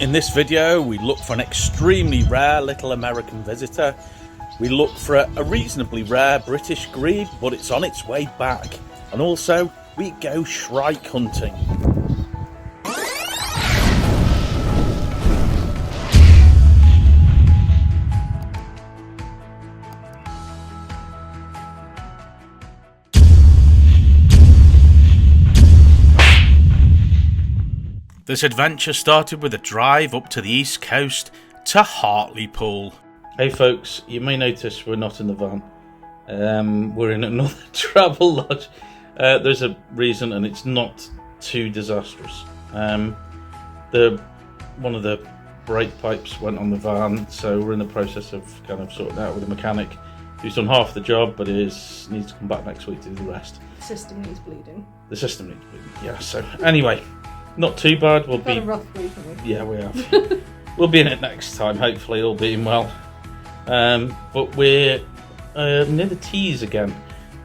In this video, we look for an extremely rare little American visitor. We look for a reasonably rare British grebe, but it's on its way back. And also, we go shrike hunting. This adventure started with a drive up to the east coast to Hartlepool. Hey folks, you may notice we're not in the van. We're in another travel lodge. There's a reason, and it's not too disastrous. One of the brake pipes went on the van, so we're in the process of kind of sorting it out with the mechanic. He's done half the job, but needs to come back next week to do the rest. The system needs bleeding. The system needs bleeding, yeah. So anyway, not too bad. We'll be had a rough week, haven't we? Yeah, we have. We'll be in it next time, hopefully, all being well. But we're near the Tees again.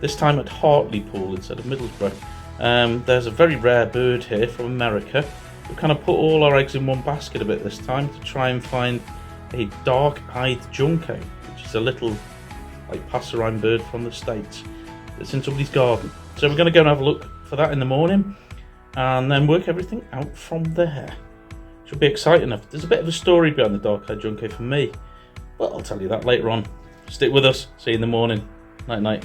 This time at Hartlepool instead of Middlesbrough. There's a very rare bird here from America. We've kind of put all our eggs in one basket a bit this time to try and find a dark-eyed Junco, which is a little passerine bird from the States that's in somebody's garden. So we're going to go and have a look for that in the morning, and then work everything out from there. Should be exciting enough. There's a bit of a story behind the dark-eyed Junco for me, but I'll tell you that later on. Stick with us. See you in the morning. Night night.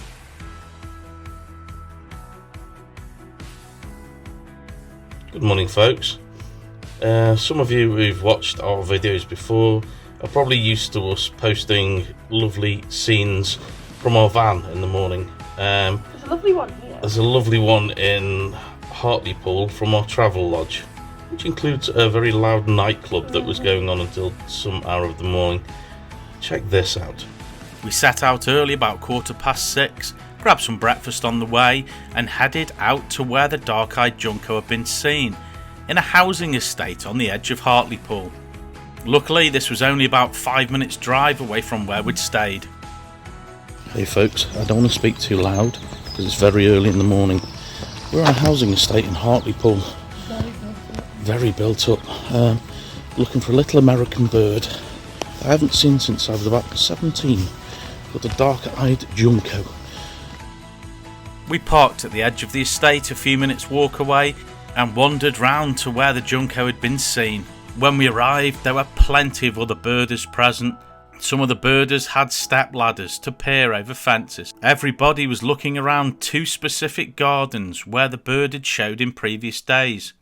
Good morning, folks. Some of you who've watched our videos before are probably used to us posting lovely scenes from our van in the morning. There's a lovely one here. There's a lovely one in Hartlepool from our travel lodge, which includes a very loud nightclub that was going on until some hour of the morning. Check this out. We set out early, about 6:15, grabbed some breakfast on the way, and headed out to where the dark-eyed Junco had been seen, in a housing estate on the edge of Hartlepool. Luckily, this was only about 5 minutes drive away from where we'd stayed. Hey folks, I don't want to speak too loud because it's very early in the morning. We're on a housing estate in Hartlepool. Very built up. Looking for a little American bird I haven't seen since I was about 17. Got a dark-eyed Junco. We parked at the edge of the estate a few minutes walk away and wandered round to where the Junco had been seen. When we arrived, there were plenty of other birders present. Some of the birders had step ladders to peer over fences. Everybody was looking around 2 specific gardens where the bird had showed in previous days.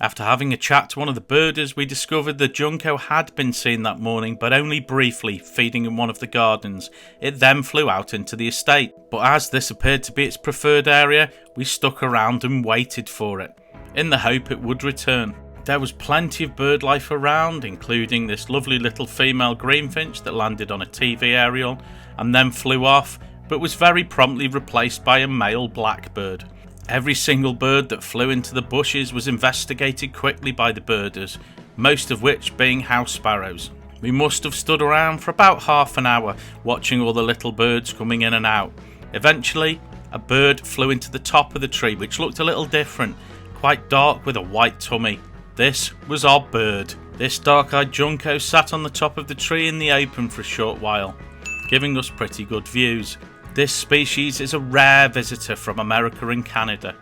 After having a chat to one of the birders, we discovered the Junco had been seen that morning, but only briefly, feeding in one of the gardens. It then flew out into the estate, but as this appeared to be its preferred area, we stuck around and waited for it, in the hope it would return. There was plenty of bird life around, including this lovely little female greenfinch that landed on a TV aerial and then flew off, but was very promptly replaced by a male blackbird. Every single bird that flew into the bushes was investigated quickly by the birders, most of which being house sparrows. We must have stood around for about half an hour, watching all the little birds coming in and out. Eventually, a bird flew into the top of the tree, which looked a little different, quite dark with a white tummy. This was our bird. This dark-eyed Junco sat on the top of the tree in the open for a short while, giving us pretty good views. This species is a rare visitor from America and Canada.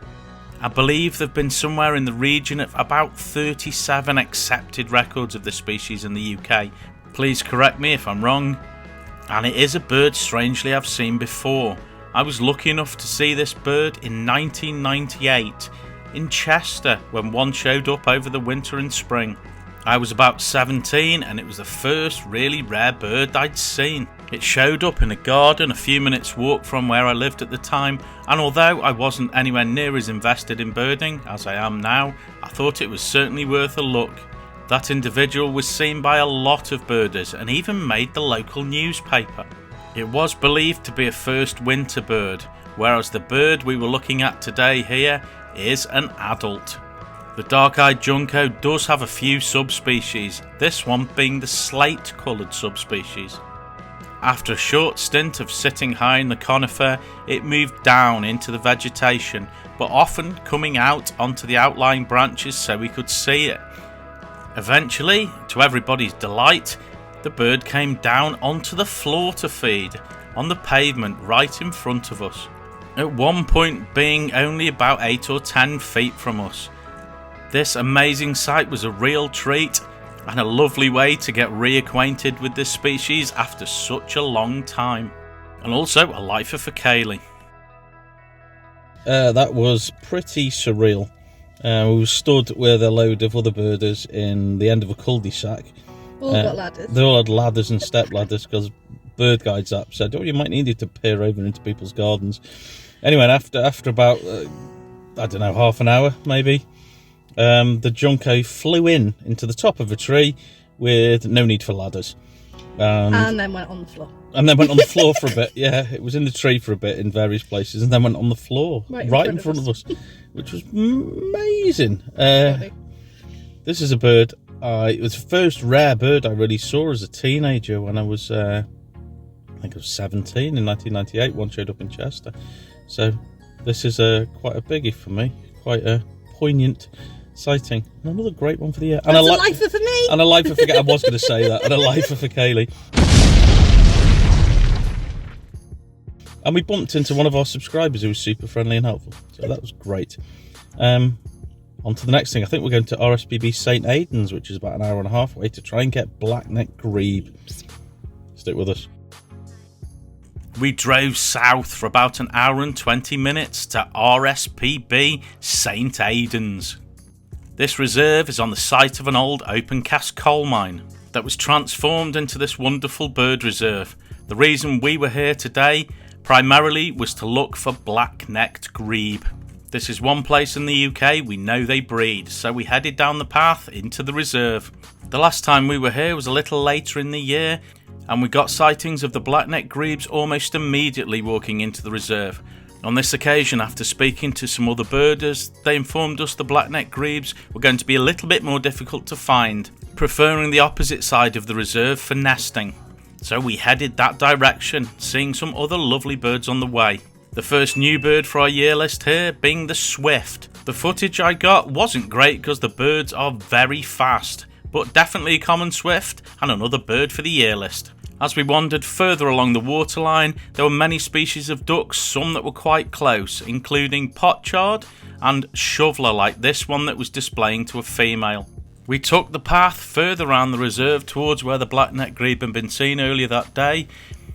I believe there have been somewhere in the region of about 37 accepted records of the species in the UK. Please correct me if I'm wrong. And it is a bird strangely I've seen before. I was lucky enough to see this bird in 1998 in Chester when one showed up over the winter and spring. I was about 17 and it was the first really rare bird I'd seen. It showed up in a garden a few minutes walk from where I lived at the time, and although I wasn't anywhere near as invested in birding as I am now, I thought it was certainly worth a look. That individual was seen by a lot of birders and even made the local newspaper. It was believed to be a first winter bird, whereas the bird we were looking at today here is an adult. The dark-eyed Junco does have a few subspecies, this one being the slate-coloured subspecies. After a short stint of sitting high in the conifer, it moved down into the vegetation, but often coming out onto the outlying branches so we could see it. Eventually, to everybody's delight, the bird came down onto the floor to feed, on the pavement right in front of us, at one point being only about 8 or 10 feet from us. This amazing sight was a real treat and a lovely way to get reacquainted with this species after such a long time, and also a lifer for Kaylee. That was pretty surreal. We were stood with a load of other birders in the end of a cul-de-sac. All got ladders. They all had ladders and step ladders because bird guides app said, oh, you might need it to peer over into people's gardens. Anyway, after about, I don't know, half an hour maybe, the Junko flew into the top of a tree with no need for ladders. And then went on the floor. And then went on the floor for a bit. Yeah, it was in the tree for a bit in various places, and then went on the floor right in front of us, which was amazing. This is a bird. It was the first rare bird I really saw as a teenager when I was, I think I was 17 in 1998. One showed up in Chester. So this is quite a biggie for me. Quite a poignant sighting. And another great one for the year. And a lifer for me. And a lifer for I was going to say that. And a lifer for Kaylee. And we bumped into one of our subscribers who was super friendly and helpful. So that was great. On to the next thing. I think we're going to RSPB St Aiden's, which is about an hour and a half away, to try and get black-necked grebe. Stick with us. We drove south for about an hour and 20 minutes to RSPB St Aiden's. This reserve is on the site of an old open-cast coal mine that was transformed into this wonderful bird reserve. The reason we were here today primarily was to look for black-necked grebe. This is one place in the UK we know they breed, so we headed down the path into the reserve. The last time we were here was a little later in the year, and we got sightings of the black-necked grebes almost immediately walking into the reserve. On this occasion, after speaking to some other birders, they informed us the black-necked grebes were going to be a little bit more difficult to find, preferring the opposite side of the reserve for nesting. So we headed that direction, seeing some other lovely birds on the way. The first new bird for our year list here being the swift. The footage I got wasn't great because the birds are very fast, but definitely a common swift and another bird for the year list. As we wandered further along the waterline, there were many species of ducks, some that were quite close, including potchard and shoveler like this one that was displaying to a female. We took the path further around the reserve towards where the black-necked grebe had been seen earlier that day,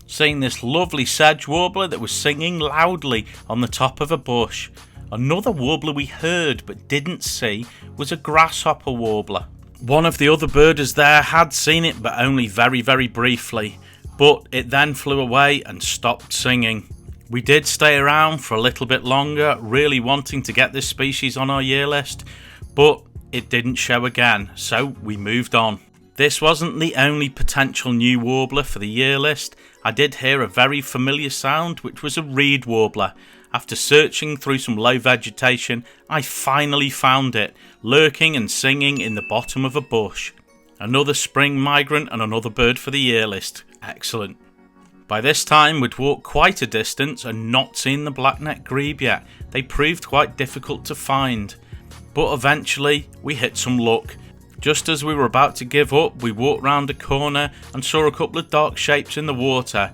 seeing this lovely sedge warbler that was singing loudly on the top of a bush. Another warbler we heard but didn't see was a grasshopper warbler. One of the other birders there had seen it, but only very, very briefly, but it then flew away and stopped singing. We did stay around for a little bit longer, really wanting to get this species on our year list, but it didn't show again, so we moved on. This wasn't the only potential new warbler for the year list. I did hear a very familiar sound, which was a reed warbler. After searching through some low vegetation, I finally found it, lurking and singing in the bottom of a bush. Another spring migrant and another bird for the year list. Excellent. By this time, we'd walked quite a distance and not seen the black-necked grebe yet. They proved quite difficult to find. But eventually, we hit some luck. Just as we were about to give up, we walked round a corner and saw a couple of dark shapes in the water.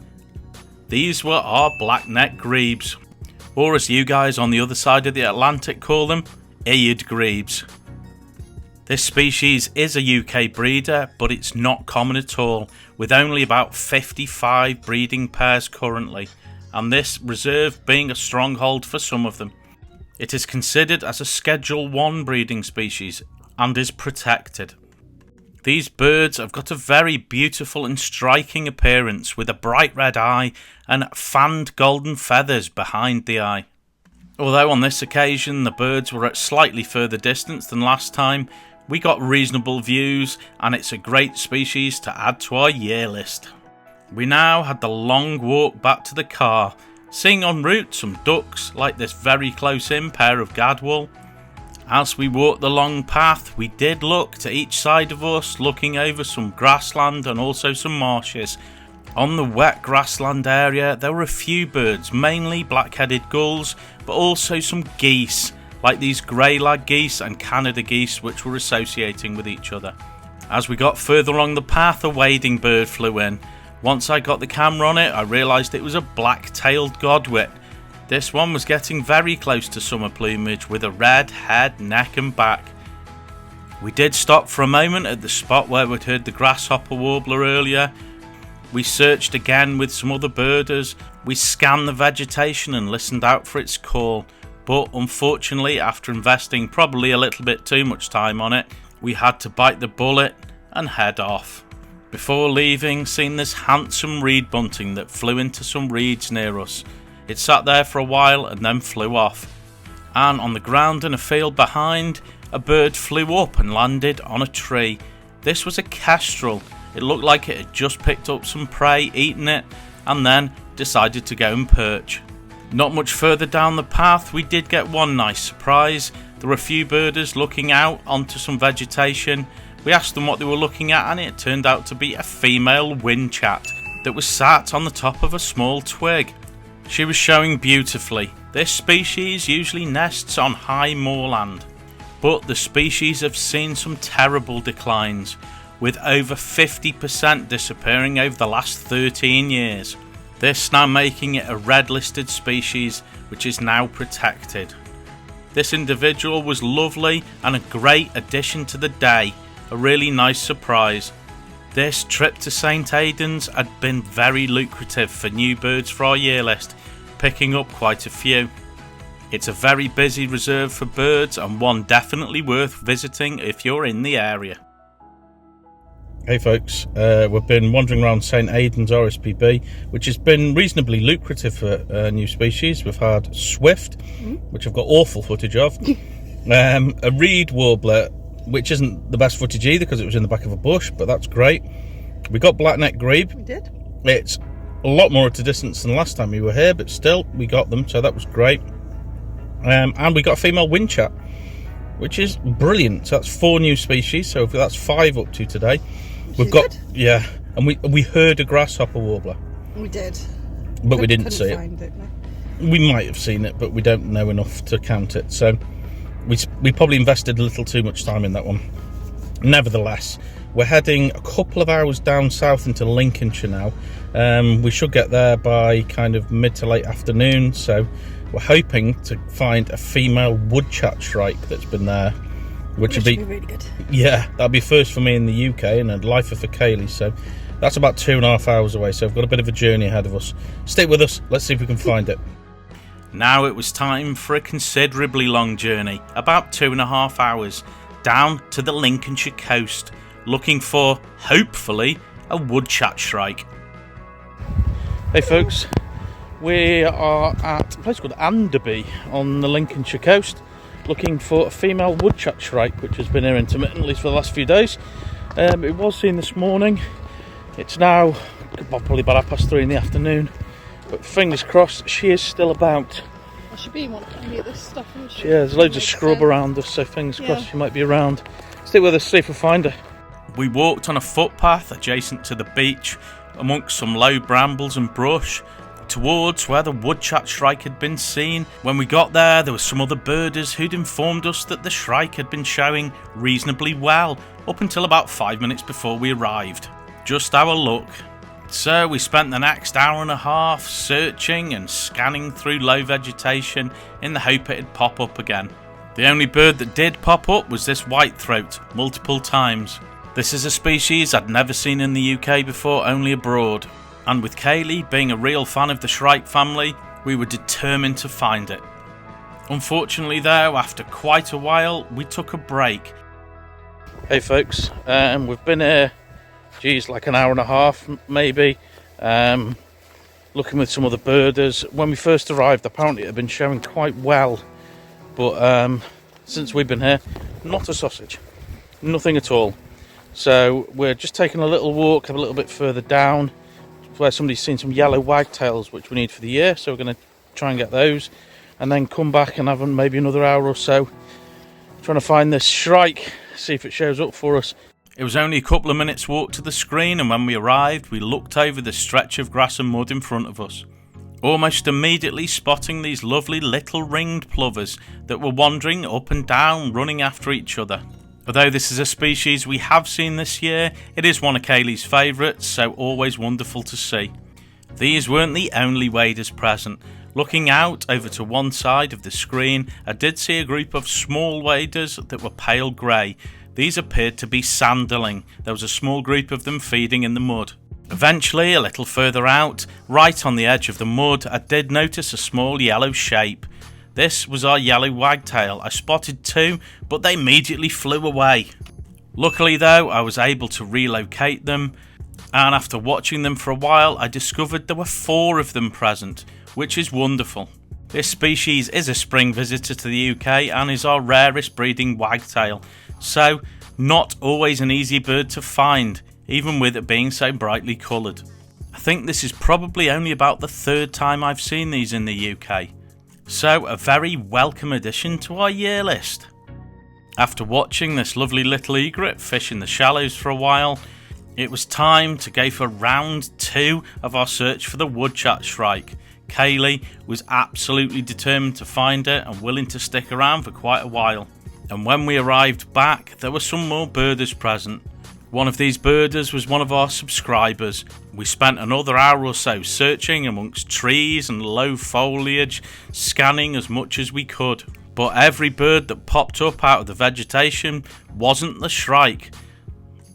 These were our black-necked grebes, or as you guys on the other side of the Atlantic call them, eared grebes. This species is a UK breeder, but it's not common at all, with only about 55 breeding pairs currently, and this reserve being a stronghold for some of them. It is considered as a Schedule 1 breeding species and is protected. These birds have got a very beautiful and striking appearance with a bright red eye and fanned golden feathers behind the eye. Although on this occasion the birds were at slightly further distance than last time, we got reasonable views and it's a great species to add to our year list. We now had the long walk back to the car, seeing en route some ducks like this very close in pair of gadwall. As we walked the long path, we did look to each side of us, looking over some grassland and also some marshes. On the wet grassland area, there were a few birds, mainly black-headed gulls, but also some geese. like these grey lag geese and Canada geese which were associating with each other. As we got further along the path, a wading bird flew in. Once I got the camera on it, I realised it was a black-tailed godwit. This one was getting very close to summer plumage with a red head, neck and back. We did stop for a moment at the spot where we'd heard the grasshopper warbler earlier. We searched again with some other birders. We scanned the vegetation and listened out for its call. But unfortunately, after investing probably a little bit too much time on it, we had to bite the bullet and head off. Before leaving, seen this handsome reed bunting that flew into some reeds near us. It sat there for a while and then flew off. And on the ground in a field behind, a bird flew up and landed on a tree. This was a kestrel. It looked like it had just picked up some prey, eaten it, and then decided to go and perch. Not much further down the path, we did get one nice surprise. There were a few birders looking out onto some vegetation. We asked them what they were looking at, and it turned out to be a female windchat that was sat on the top of a small twig. She was showing beautifully. This species usually nests on high moorland, but the species have seen some terrible declines, with over 50% disappearing over the last 13 years. This now making it a red listed species which is now protected. This individual was lovely and a great addition to the day, a really nice surprise. This trip to St Aiden's had been very lucrative for new birds for our year list, picking up quite a few. It's a very busy reserve for birds and one definitely worth visiting if you're in the area. Hey folks, we've been wandering around St Aiden's RSPB, which has been reasonably lucrative for new species. We've had swift, which I've got awful footage of, a reed warbler, which isn't the best footage either because it was in the back of a bush, but that's great. We got black-necked grebe. We did. It's a lot more at a distance than last time we were here, but still, we got them, so that was great. And we got a female windchat, which is brilliant. So that's 4 new species, so that's 5 up to today. We've got good. Yeah, and we heard a grasshopper warbler. We did, but we didn't see it. No. We might have seen it, but we don't know enough to count it. So we probably invested a little too much time in that one. Nevertheless, we're heading a couple of hours down south into Lincolnshire now. We should get there by kind of mid to late afternoon. So we're hoping to find a female woodchat shrike that's been there, which would be really good. Yeah, that'd be first for me in the UK and a lifer for Kaylee. So that's about 2.5 hours away. So we've got a bit of a journey ahead of us. Stay with us. Let's see if we can find it. Now it was time for a considerably long journey, about 2.5 hours, down to the Lincolnshire coast, looking for, hopefully, a woodchat shrike. Hey folks, we are at a place called Anderby on the Lincolnshire coast, looking for a female woodchat shrike, which has been here intermittently for the last few days. It was seen this morning. It's now probably about 3:30 in the afternoon, but fingers crossed she is still about. I should be one of this stuff. Yeah, there's loads of scrub around us, so fingers crossed she might be around. Stay with us, see if we find her. We walked on a footpath adjacent to the beach, amongst some low brambles and brush, towards where the woodchat shrike had been seen. When we got there were some other birders who'd informed us that the shrike had been showing reasonably well, up until about 5 minutes before we arrived. Just our luck. So we spent the next hour and a half searching and scanning through low vegetation in the hope it'd pop up again. The only bird that did pop up was this whitethroat, multiple times. This is a species I'd never seen in the UK before, only abroad. And with Kaylee being a real fan of the shrike family, we were determined to find it. Unfortunately though, after quite a while, we took a break. Hey folks, we've been here, like an hour and a half maybe, looking with some other birders. When we first arrived, apparently it had been showing quite well, but since we've been here, not a sausage, nothing at all. So we're just taking a little walk a little bit further down, where somebody's seen some yellow wagtails which we need for the year, so we're going to try and get those and then come back and have maybe another hour or so trying to find this shrike, see if it shows up for us. It was only a couple of minutes walk to the screen, and when we arrived we looked over the stretch of grass and mud in front of us. almost immediately spotting these lovely little ringed plovers that were wandering up and down, running after each other. Although this is a species we have seen this year, it is one of Kaylee's favourites, so always wonderful to see. These weren't the only waders present. Looking out over to one side of the screen, I did see a group of small waders that were pale grey. These appeared to be sandalling. There was a small group of them feeding in the mud. Eventually, a little further out, right on the edge of the mud, I did notice a small yellow shape. This was our yellow wagtail. I spotted 2, but they immediately flew away. Luckily though, I was able to relocate them, and after watching them for a while, I discovered there were 4 of them present, which is wonderful. This species is a spring visitor to the UK and is our rarest breeding wagtail, so not always an easy bird to find, even with it being so brightly coloured. I think this is probably only about the 3rd time I've seen these in the UK, so a very welcome addition to our year list. After watching this lovely little egret fish in the shallows for a while, it was time to go for round 2 of our search for the woodchat shrike. Kaylee was absolutely determined to find it and willing to stick around for quite a while. And when we arrived back, there were some more birders present. One of these birders was one of our subscribers. We spent another hour or so searching amongst trees and low foliage, scanning as much as we could. But every bird that popped up out of the vegetation wasn't the shrike.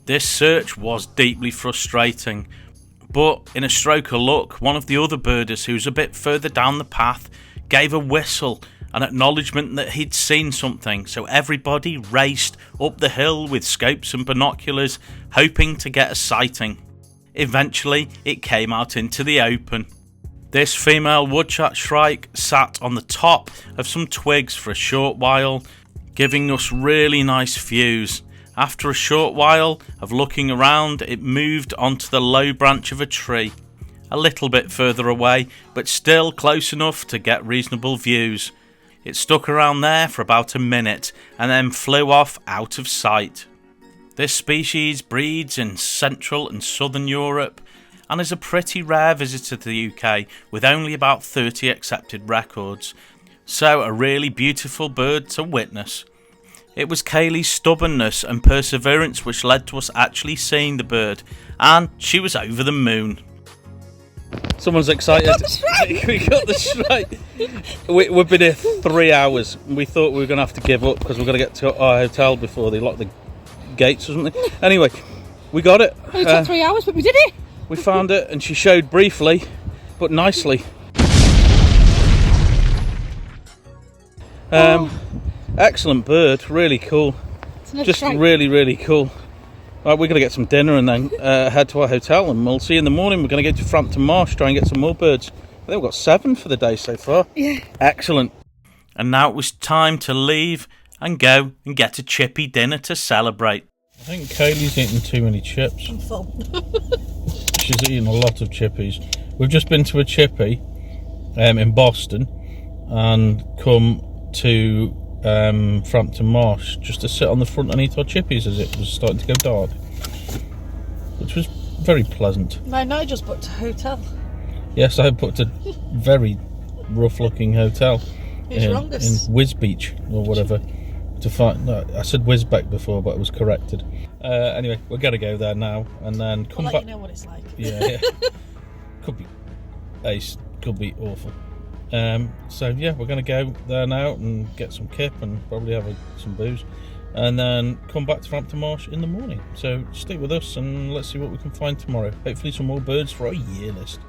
This search was deeply frustrating. But in a stroke of luck, one of the other birders who's a bit further down the path gave a whistle, an acknowledgement that he'd seen something, so everybody raced up the hill with scopes and binoculars, hoping to get a sighting. Eventually, it came out into the open. This female woodchat shrike sat on the top of some twigs for a short while, giving us really nice views. After a short while of looking around, it moved onto the low branch of a tree, a little bit further away, but still close enough to get reasonable views. It stuck around there for about a minute and then flew off out of sight. This species breeds in Central and Southern Europe and is a pretty rare visitor to the UK, with only about 30 accepted records, so a really beautiful bird to witness. It was Kaylee's stubbornness and perseverance which led to us actually seeing the bird, and she was over the moon. Someone's excited. We got the shrike. We've been here 3 hours. We thought we were going to have to give up because we're going to get to our hotel before they lock the gates or something. Anyway, we got it. It took 3 hours, but we did it. We found it, and she showed briefly, but nicely. Excellent bird, really cool. Just shrike. really cool. Right, we're going to get some dinner and then head to our hotel, and we'll see you in the morning. We're going to go to Frampton Marsh, try and get some more birds. I think we've got 7 for the day so far. Yeah. Excellent. And now it was time to leave and go and get a chippy dinner to celebrate. I think Kaylee's eating too many chips. I'm full. She's eating a lot of chippies. We've just been to a chippy in Boston and come to Frampton Marsh just to sit on the front and eat our chippies as it was starting to go dark, which was very pleasant. I just booked a hotel. Yes, I booked a very rough looking hotel in Wisbeach or whatever to find. No, I said Wisbeck before, but it was corrected. Anyway, we're gonna go there now and then come back. You know what it's like. Yeah. Could be ace, could be awful. So yeah, we're going to go there now and get some kip and probably have some booze, and then come back to Frampton Marsh in the morning. So stay with us and let's see what we can find tomorrow. Hopefully some more birds for our year list.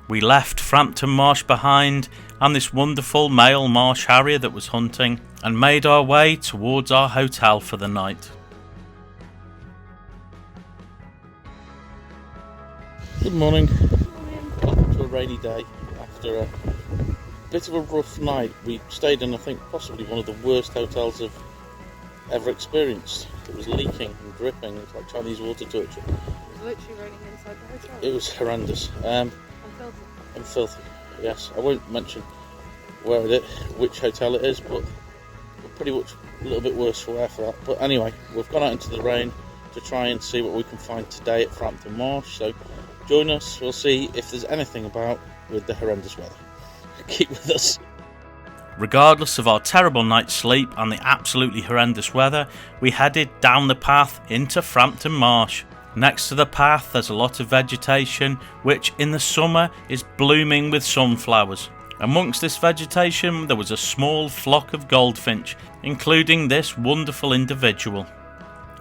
We left Frampton Marsh behind and this wonderful male marsh harrier that was hunting, and made our way towards our hotel for the night. Good morning. Welcome to a rainy day. After a bit of a rough night, we stayed in, I think, possibly one of the worst hotels I've ever experienced. It was leaking and dripping, it's like Chinese water torture. It was literally raining inside the hotel. It was horrendous. And filthy. Yes, I won't mention which hotel it is, but pretty much a little bit worse for wear for that. But anyway, we've gone out into the rain to try and see what we can find today at Frampton Marsh. So join us. We'll see if there's anything about with the horrendous weather. Keep with us. Regardless of our terrible night's sleep and the absolutely horrendous weather, we headed down the path into Frampton Marsh. Next to the path there's a lot of vegetation which in the summer is blooming with sunflowers. Amongst this vegetation there was a small flock of goldfinch, including this wonderful individual.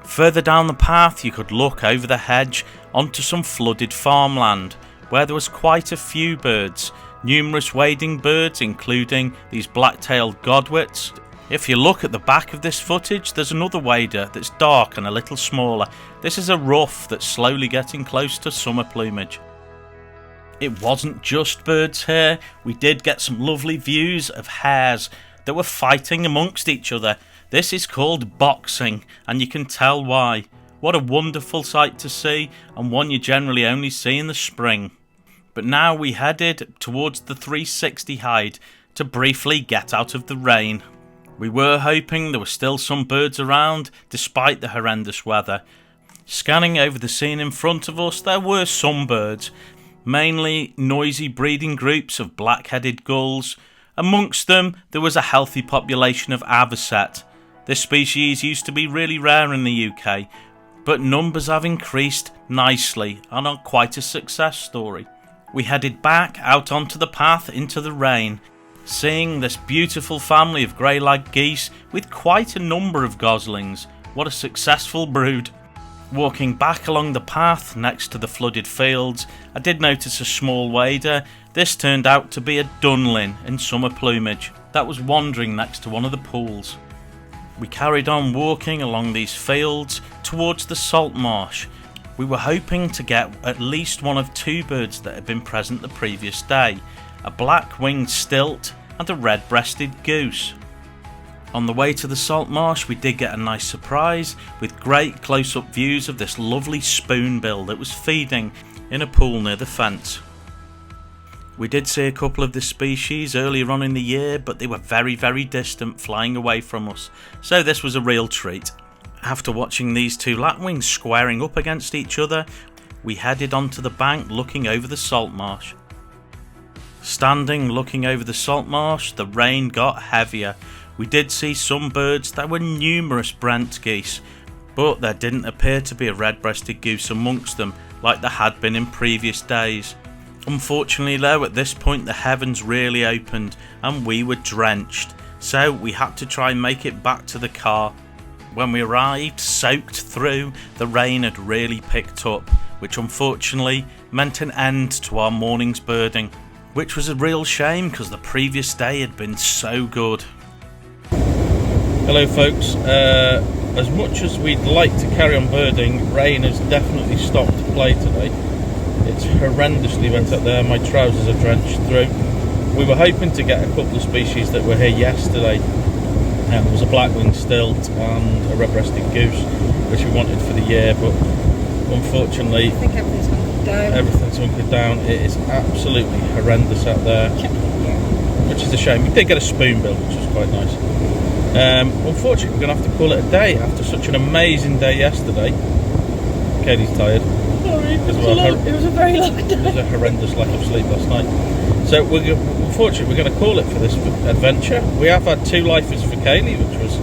Further down the path you could look over the hedge onto some flooded farmland where there was quite a few birds, numerous wading birds including these black-tailed godwits. If you look at the back of this footage, there's another wader that's dark and a little smaller. This is a ruff that's slowly getting close to summer plumage. It wasn't just birds here, we did get some lovely views of hares that were fighting amongst each other. This is called boxing, and you can tell why. What a wonderful sight to see, and one you generally only see in the spring. But now we headed towards the 360 hide to briefly get out of the rain. We were hoping there were still some birds around despite the horrendous weather. Scanning over the scene in front of us, there were some birds, mainly noisy breeding groups of black-headed gulls. Amongst them there was a healthy population of avocet. This species used to be really rare in the UK, but numbers have increased nicely and are quite a success story. We headed back out onto the path into the rain, seeing this beautiful family of grey-lag geese with quite a number of goslings. What a successful brood. Walking back along the path next to the flooded fields, I did notice a small wader. This turned out to be a dunlin in summer plumage that was wandering next to one of the pools. We carried on walking along these fields towards the salt marsh. We were hoping to get at least one of two birds that had been present the previous day, a black-winged stilt and a red-breasted goose. On the way to the salt marsh we did get a nice surprise with great close-up views of this lovely spoonbill that was feeding in a pool near the fence. We did see a couple of this species earlier on in the year, but they were very distant, flying away from us, so this was a real treat. After watching these two lapwings squaring up against each other, we headed onto the bank looking over the salt marsh. Standing looking over the salt marsh, the rain got heavier. We did see some birds. There were numerous brent geese, but there didn't appear to be a red-breasted goose amongst them like there had been in previous days. Unfortunately though, at this point the heavens really opened and we were drenched, so we had to try and make it back to the car. When we arrived, soaked through, the rain had really picked up, which unfortunately meant an end to our morning's birding, which was a real shame because the previous day had been so good. Hello folks, as much as we'd like to carry on birding, rain has definitely stopped play today. It's horrendously wet out there, my trousers are drenched through. We were hoping to get a couple of species that were here yesterday. There was a black-winged stilt and a red-breasted goose, which we wanted for the year, but unfortunately I think everything's hunkered down. Everything's hunkered down. It is absolutely horrendous out there, which is a shame. We did get a spoonbill, which was quite nice. Unfortunately, we're going to have to call it a day after such an amazing day yesterday. Katie's tired. Sorry, it was a very long day. It was a horrendous lack of sleep last night. So unfortunately, we're going to call it for this adventure. We have had two lifers for Kaylee, which was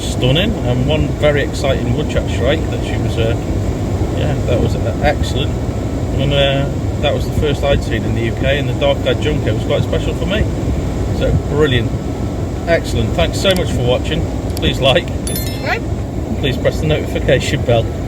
stunning, and one very exciting woodchuck shrike that she was, that was excellent. And that was the first I'd seen in the UK, and the dark-eyed Junko was quite special for me. So brilliant. Excellent. Thanks so much for watching. Please like. Subscribe. Please press the notification bell.